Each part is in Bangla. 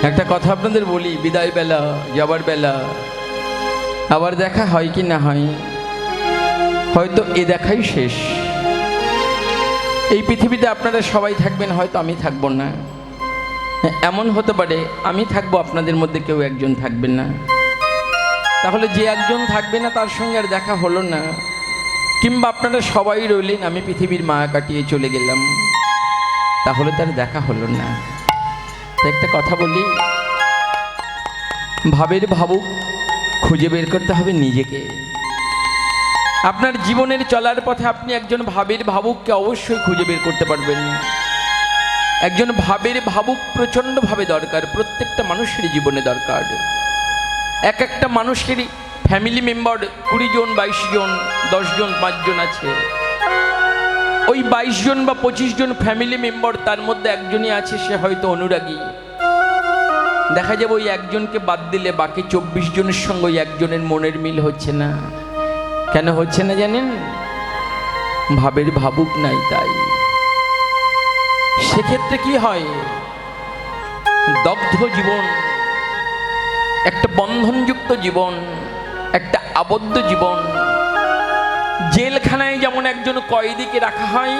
একটা কথা আপনাদের বলি, বিদায় বেলা, যাবার বেলা আবার দেখা হয় কি না হয়, হয়তো এ দেখাই শেষ। এই পৃথিবীতে আপনারা সবাই থাকবেন, হয়তো আমি থাকবো না। এমন হতে পারে আমি থাকবো, আপনাদের মধ্যে কেউ একজন থাকবেন না। তাহলে যে একজন থাকবে না তার সঙ্গে আর দেখা হলো না, কিংবা আপনারা সবাই রইলেন, আমি পৃথিবীর মায়া কাটিয়ে চলে গেলাম, তাহলে তার দেখা হলো না। একটা কথা বলি, ভাবের ভাবুক খুঁজে বের করতে হবে নিজেকে। আপনার জীবনের চলার পথে আপনি একজন ভাবের ভাবুককে অবশ্যই খুঁজে বের করতে পারবেন। একজন ভাবের ভাবুক প্রচণ্ডভাবে দরকার, প্রত্যেকটা মানুষের জীবনে দরকার। এক একটা মানুষেরই ফ্যামিলি মেম্বার 20 জন, 22 জন, 10 জন, 5 জন আছে। ওই 22 জন বা 25 জন ফ্যামিলি মেম্বার, তার মধ্যে একজনই আছে সে হয়তো অনুরাগী। দেখা যাবে ওই একজনকে বাদ দিলে বাকি 24 জনের সঙ্গে ওই একজনের মনের মিল হচ্ছে না। কেন হচ্ছে না জানেন? ভাবের ভাবুক নাই তাই। সেক্ষেত্রে কি হয়, দগ্ধ জীবন, একটা বন্ধনযুক্ত জীবন, একটা আবদ্ধ জীবন। জেলখানায় যেমন একজন কয়েদিকে রাখা হয়,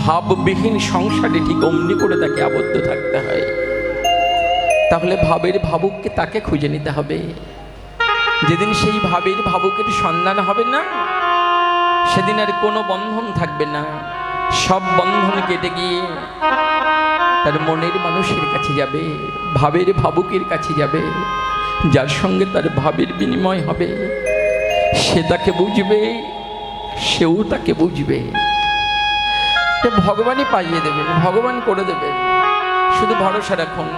ভাববিহীন সংসারে ঠিক অমনি করে তাকে আবদ্ধ থাকতে হয়। তাহলে ভাবের ভাবুককে তাকে খুঁজে নিতে হবে। যেদিন সেই ভাবের ভাবুকের সন্ধান হবে না, সেদিন আর কোনো বন্ধন থাকবে না। সব বন্ধন কেটে গিয়ে তার মনের মানুষের কাছে যাবে, ভাবের ভাবুকের কাছে যাবে, যার সঙ্গে তার ভাবের বিনিময় হবে। সে তাকে বুঝবে, সেও তাকে বুঝবে। ভগবানই পাইয়ে দেবেন, ভগবান করে দেবেন। শুধু ভরসা রাখুন,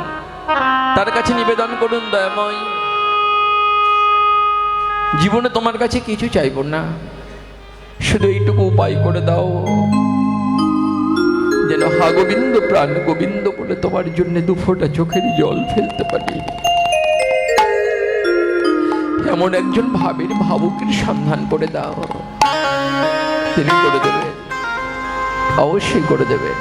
তার কাছে নিবেদন করুন, দয়াময় জীবনে তোমার কাছে কিছু চাইব না, শুধু এইটুকু উপায় করে দাও যেন হা গোবিন্দ, প্রাণ গোবিন্দ বলে তোমার জন্য দুফোঁটা চোখের জল ফেলতে পারি। এমন একজন ভাবের ভাবুকের সন্ধান করে দাও, তিনি করে দেবেন, অবশ্যই করে দেবেন।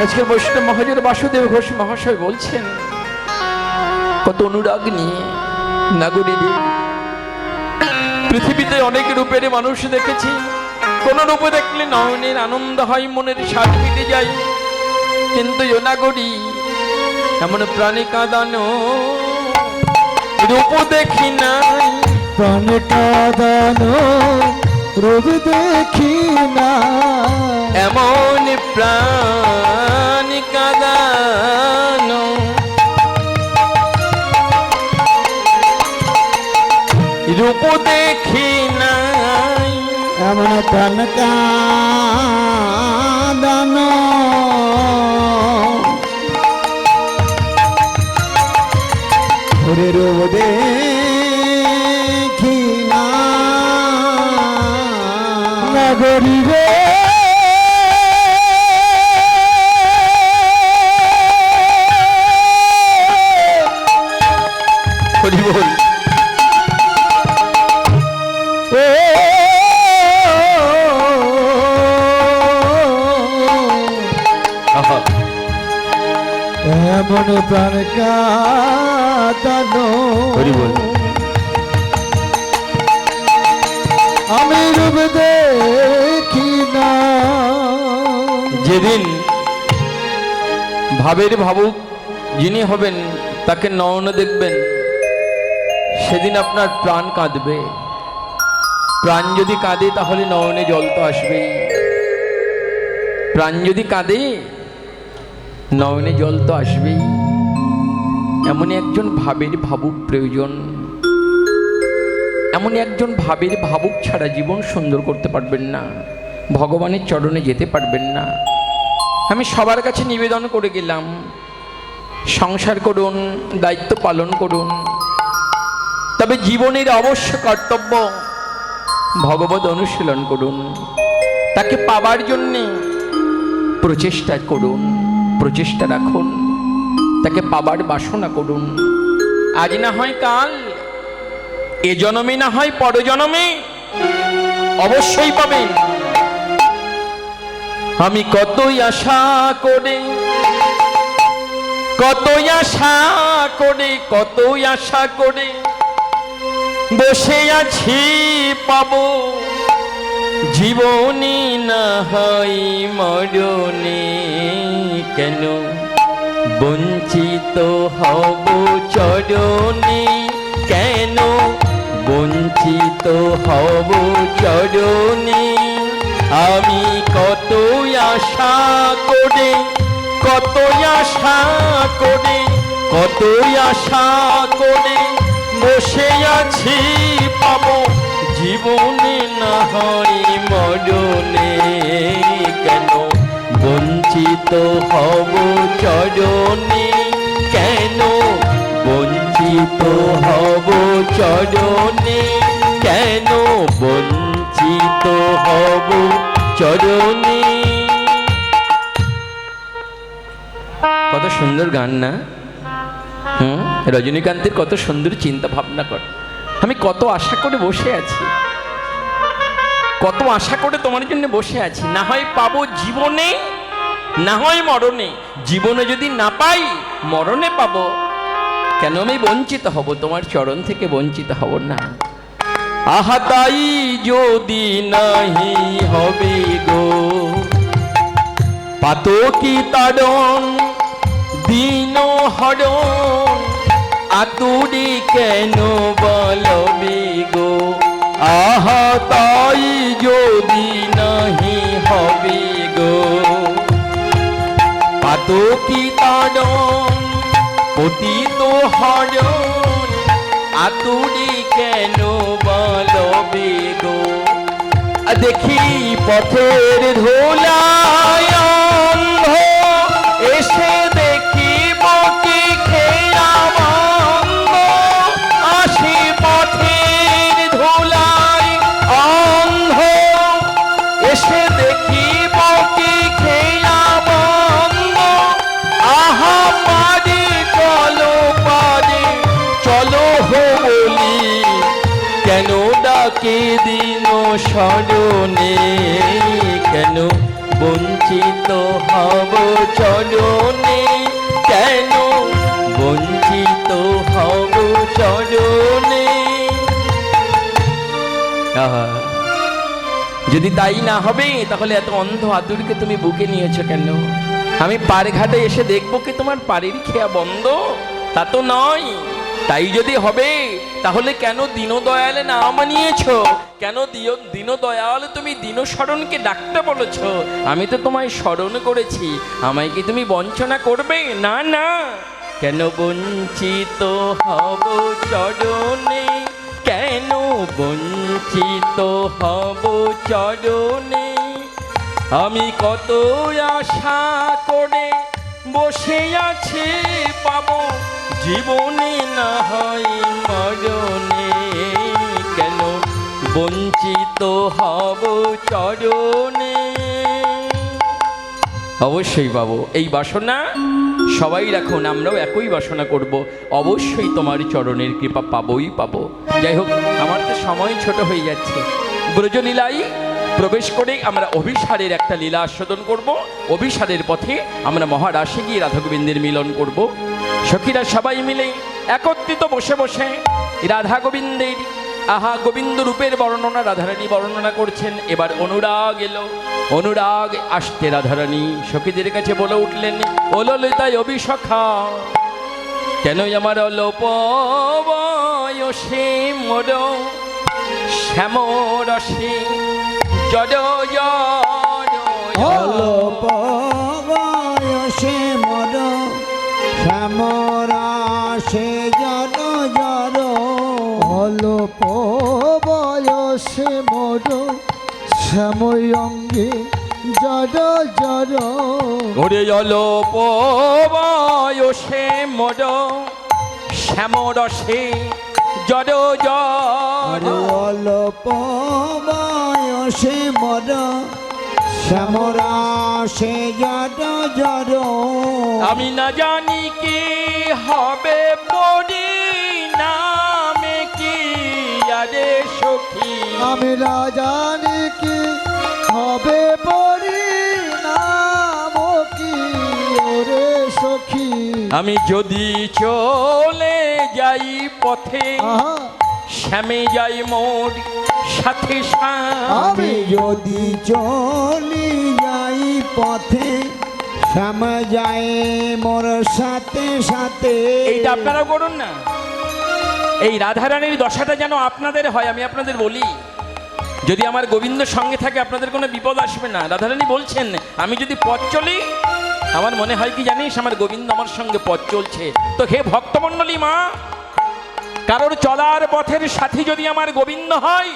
আজকে বৈষ্ণব মহাজন বাসুদেব ঘোষ মহাশয় বলছেন, কত অনুরাগ নিয়ে নাগরীরে পৃথিবীতে অনেক রূপের মানুষ দেখেছি। কোন রূপে দেখলে নয়নের আনন্দ হয়, মনের স্বাদ মিটে যায়, কিন্তু নাগরী এমন প্রাণী কাঁদানো রূপ দেখি নাই। প্রাণ কাঁদানো রূপ দেখি না, এমন প্রাণ কাঁদানো রূপ দেখি নাই। এমন প্রাণ কাঁদানো ওরে রূপ দেখি না। নাগরী রে হরি বল। এমন প্রাণ কাঁদানো হরি বল। আমি রূপ দেখি না। যেদিন ভাবের ভাবুক যিনি হবেন তাকে নয়নে দেখবেন, সেদিন আপনার প্রাণ কাঁদবে। প্রাণ যদি কাঁদে তাহলে নয়নে জল তো আসবেই। প্রাণ যদি কাঁদে নয়নে জল তো আসবেই। এমনই একজন ভাবের ভাবুক প্রয়োজন। এমনই একজন ভাবের ভাবুক ছাড়া জীবন সুন্দর করতে পারবেন না, ভগবানের চরণে যেতে পারবেন না। আমি সবার কাছে নিবেদন করে গেলাম, সংসার করুন, দায়িত্ব পালন করুন, তবে জীবনের অবশ্য কর্তব্য ভগবত অনুশীলন করুন। তাকে পাবার জন্যে প্রচেষ্টা করুন, প্রচেষ্টা রাখুন, তাকে পাবার বাসনা করুন। আজ না হয় কাল, এ জন্মে না হয় পরজন্মে অবশ্যই পাবেন। আমি কতই আশা করে, কতই আশা করে, কতই আশা করে বসে আছি পাবো, জীবনে না হয় মরণে, কেন বঞ্চিত হব চরণে, কেন বঞ্চিত হব চরণে। আমি কতই আশা করে, কতই আশা করে, কতই আশা করে বসে আছি পাবো, জীবনে না হয় মরণে, কেন বঞ্চিত হব চরণে, কেন বঞ্চিত হব চরণে, কেন বঞ্চিত হব চরণে। কত সুন্দর গান না? রজনীকান্তের কত সুন্দর চিন্তা ভাবনা কর। আমি কত আশা করে বসে আছি, কত আশা করে তোমার জন্য বসে আছি, না হয় পাবো জীবনে, না হয় মরণে। জীবনে যদি না পাই, মরণে পাবো, কেন আমি বঞ্চিত হব, তোমার চরণ থেকে বঞ্চিত হব না। আহা তাই যদি নাহি হবে গো পাতকি তাড়ন দিন হরণ, আতুরি কেন বলবে গো। আহা তাই যদি নাহি হবে গো পাতকি তাড়ন পতিত হরণ, আতুরি কেন বলবে গো। দেখি পথের ধুলায় অন্ধ, এসে দেখি বকি খেয়া বন্ধ, আসি পথের ধুলায় অন্ধ, এসে দেখি বকি খেয়া বন্ধ। আহা পারে চলো, পারে চলো হো বলি, কেন ডাকে দিন স্মরণে, কেন বঞ্চিত হব চরণে, কেন বঞ্চিত হব চরণে। আহা, যদি তাই না হবে তাহলে এত অন্ধ আতুরকে তুমি বুকে নিয়েছো কেন? আমি পার ঘাটে এসে দেখবো কি তোমার পাড়ির খেয়া বন্ধ? তা তো নয়। তাই যদি হবে তাহলে কেন দীনদয়ালে নাম নিয়েছো? কেন দীনদয়াল তুমি দীনশরণকে ডাকতে বলেছো? আমি তো তোমায় স্মরণ করেছি, আমায় কি তুমি বঞ্চনা করবে? না না, কেন বঞ্চিত হব চরণে, কেন বঞ্চিত হব চরণে। আমি কত আশা করে বসে আছি পাবো, জীবনে না হয় মরণে, কেন বঞ্চিত হব চরণে। অবশ্যই পাবো এই বাসনা, সবাই রাখুন, আমরাও একই বাসনা করব, অবশ্যই তোমার চরণের কৃপা পাবোই পাবো। যাই হোক, আমার তো সময় ছোট হয়ে যাচ্ছে। ব্রজলীলাই প্রবেশ করে আমরা অভিসারের একটা লীলা আস্বাদন করব। অভিসারের পথে আমরা মহারাসে গিয়ে রাধা গোবিন্দের মিলন করব। সখীরা সবাই মিলে একত্রিত বসে বসে রাধা গোবিন্দের আহা গোবিন্দ রূপের বর্ণনা রাধারানী বর্ণনা করছেন। এবার অনুরাগ এলো, অনুরাগ আসতে রাধারানী সখীদের কাছে বলে উঠলেন, ও ললিতা অভিসখা, কেন আমার অল্প বয়সে মোর শ্যামরসে জড় অল্প বয়সে মোর শ্যামরাসে জড় জড়, অল্প বয়সে মোর শ্যাময়ঙ্গে জড় জড়। ওরে অল্প বয়সে মোর শ্যামরসে জড় জড়, অল্প বয়সে মোর শ্যামরাসে জড় জড়। আমি না জানি কি হবে পরি নামে কি আরে সখী, আমি না জানি কি হবে পরি না আমি যদি চলে যাই পথে আহা, শ্যামে যাই মোর সাথে আমি যদি চলি যাই পথে শ্যাম যায় মোর সাথে সাথে। এইটা আপনারা করুন না। এই রাধারানীর দশাটা যেন আপনাদের হয়। আমি আপনাদের বলি, যদি আমার গোবিন্দ সঙ্গে থাকে আপনাদের কোনো বিপদ আসবে না। রাধারানী বলছেন, আমি যদি পথ চলি, আমার মনে হয় কি জানিস, আমার গোবিন্দ আমার সঙ্গে পথ চলছে। তো হে ভক্তমণ্ডলী মা, কারোর চলার পথের সাথী যদি আমার গোবিন্দ হয়,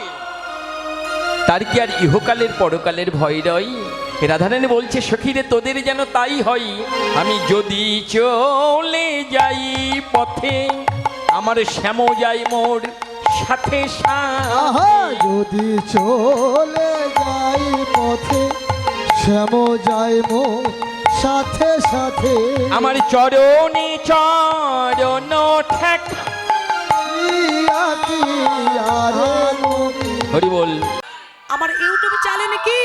তার কি আর ইহকালের পরকালের ভয় রয়? রাধারানী বলছে, সখীরে তোদের যেন তাই হয়। আমি যদি চলে যাই পথে আমার শ্যাম যাই মোর সাথে আহা, যদি চলে যাই পথে শ্যাম যায় মোর সাথে সাথে। আমার চরণে চরণ ঠেক। হরি বল। আমার ইউটিউব চ্যানেলে কি